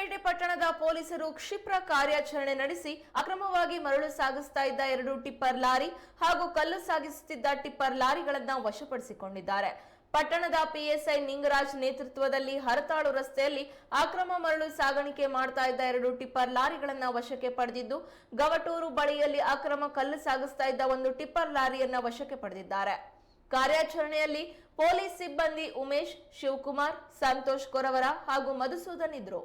ವಿರಾಜಪೇಟೆ ಪಟ್ಟಣದ ಪೊಲೀಸರು ಕ್ಷಿಪ್ರ ಕಾರ್ಯಾಚರಣೆ ನಡೆಸಿ ಅಕ್ರಮವಾಗಿ ಮರಳು ಸಾಗಿಸ್ತಾ ಇದ್ದ 2 ಟಿಪ್ಪರ್ ಲಾರಿ ಹಾಗೂ ಕಲ್ಲು ಸಾಗಿಸುತ್ತಿದ್ದ ಟಿಪ್ಪರ್ ಲಾರಿಗಳನ್ನು ವಶಪಡಿಸಿಕೊಂಡಿದ್ದಾರೆ. ಪಟ್ಟಣದ ಪಿಎಸ್ಐ ನಿಂಗರಾಜ್ ನೇತೃತ್ವದಲ್ಲಿ ಹರತಾಳು ರಸ್ತೆಯಲ್ಲಿ ಅಕ್ರಮ ಮರಳು ಸಾಗಾಣಿಕೆ ಮಾಡ್ತಾ ಇದ್ದ 2 ಟಿಪ್ಪರ್ ಲಾರಿಗಳನ್ನು ವಶಕ್ಕೆ ಪಡೆದಿದ್ದು, ಗವಟೂರು ಬಳಿಯಲ್ಲಿ ಅಕ್ರಮ ಕಲ್ಲು ಸಾಗಿಸ್ತಾ ಇದ್ದ 1 ಟಿಪ್ಪರ್ ಲಾರಿಯನ್ನ ವಶಕ್ಕೆ ಪಡೆದಿದ್ದಾರೆ. ಕಾರ್ಯಾಚರಣೆಯಲ್ಲಿ ಪೊಲೀಸ್ ಸಿಬ್ಬಂದಿ ಉಮೇಶ್, ಶಿವಕುಮಾರ್, ಸಂತೋಷ್ ಕೊರವರ ಹಾಗೂ ಮಧುಸೂದನ್ ಇದ್ರು.